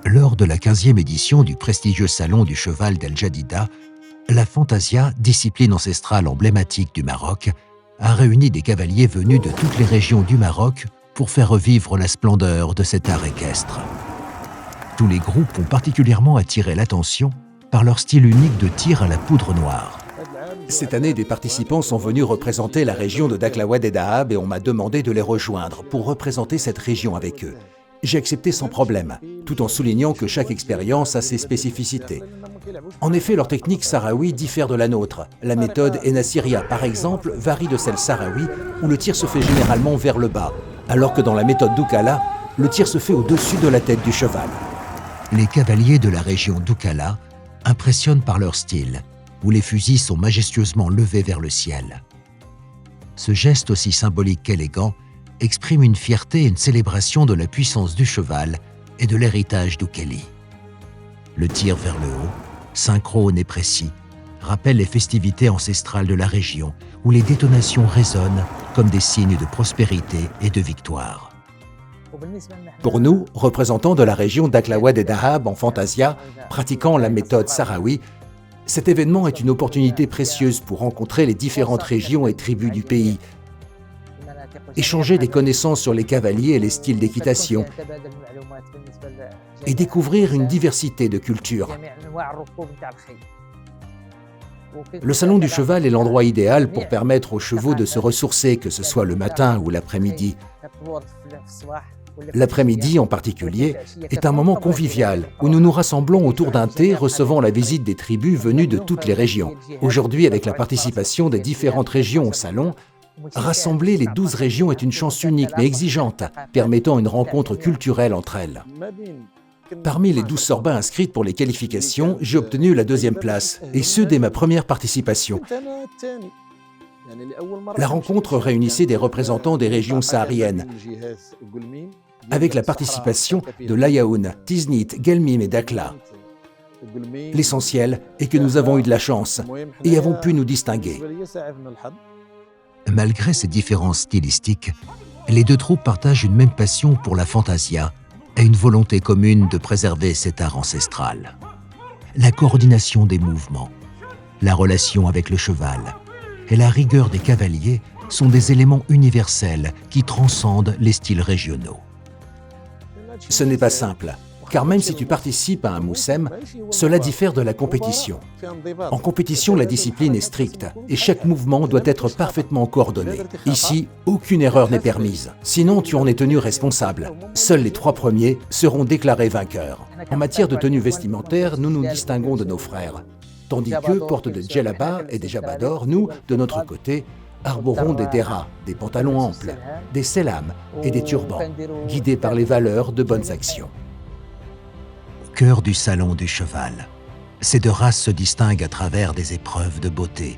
Lors de la 15e édition du prestigieux salon du cheval d'El Jadida, la Fantasia, discipline ancestrale emblématique du Maroc, a réuni des cavaliers venus de toutes les régions du Maroc pour faire revivre la splendeur de cet art équestre. Tous les groupes ont particulièrement attiré l'attention par leur style unique de tir à la poudre noire. Cette année, des participants sont venus représenter la région de Dakhla et Dahab et on m'a demandé de les rejoindre pour représenter cette région avec eux. J'ai accepté sans problème, tout en soulignant que chaque expérience a ses spécificités. En effet, leur technique sahraoui diffère de la nôtre. La méthode Enasiria, par exemple, varie de celle sahraoui, où le tir se fait généralement vers le bas, alors que dans la méthode d'Oukala, le tir se fait au-dessus de la tête du cheval. Les cavaliers de la région d'Oukala impressionnent par leur style, où les fusils sont majestueusement levés vers le ciel. Ce geste aussi symbolique qu'élégant exprime une fierté et une célébration de la puissance du cheval et de l'héritage d'Oukali. Le tir vers le haut, synchrone et précis, rappelle les festivités ancestrales de la région où les détonations résonnent comme des signes de prospérité et de victoire. Pour nous, représentants de la région d'Aklawad et Dahab en Fantasia, pratiquant la méthode sahraoui, cet événement est une opportunité précieuse pour rencontrer les différentes régions et tribus du pays, échanger des connaissances sur les cavaliers et les styles d'équitation et découvrir une diversité de cultures. Le salon du cheval est l'endroit idéal pour permettre aux chevaux de se ressourcer, que ce soit le matin ou l'après-midi. L'après-midi en particulier est un moment convivial où nous nous rassemblons autour d'un thé recevant la visite des tribus venues de toutes les régions. Aujourd'hui, avec la participation des différentes régions au salon, rassembler les 12 régions est une chance unique mais exigeante, permettant une rencontre culturelle entre elles. Parmi les 12 sorbas inscrites pour les qualifications, j'ai obtenu la 2e place, et ce dès ma première participation. La rencontre réunissait des représentants des régions sahariennes, avec la participation de Layaoun, Tiznit, Guelmim et Dakhla. L'essentiel est que nous avons eu de la chance et avons pu nous distinguer. Malgré ces différences stylistiques, les deux troupes partagent une même passion pour la fantasia et une volonté commune de préserver cet art ancestral. La coordination des mouvements, la relation avec le cheval et la rigueur des cavaliers sont des éléments universels qui transcendent les styles régionaux. Ce n'est pas simple, car même si tu participes à un moussem, cela diffère de la compétition. En compétition, la discipline est stricte et chaque mouvement doit être parfaitement coordonné. Ici, aucune erreur n'est permise, sinon tu en es tenu responsable. Seuls les 3 premiers seront déclarés vainqueurs. En matière de tenue vestimentaire, nous nous distinguons de nos frères. Tandis qu'eux portent des djellabas et des jabadors, nous, de notre côté, arborons des deras, des pantalons amples, des selams et des turbans, guidés par les valeurs de bonnes actions. Au cœur du salon du cheval, ces deux races se distinguent à travers des épreuves de beauté,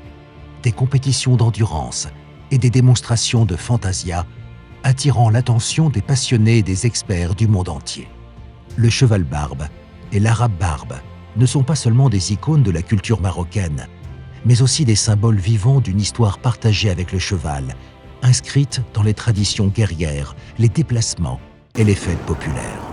des compétitions d'endurance et des démonstrations de fantasia, attirant l'attention des passionnés et des experts du monde entier. Le cheval barbe et l'arabe barbe ne sont pas seulement des icônes de la culture marocaine, mais aussi des symboles vivants d'une histoire partagée avec le cheval, inscrite dans les traditions guerrières, les déplacements et les fêtes populaires.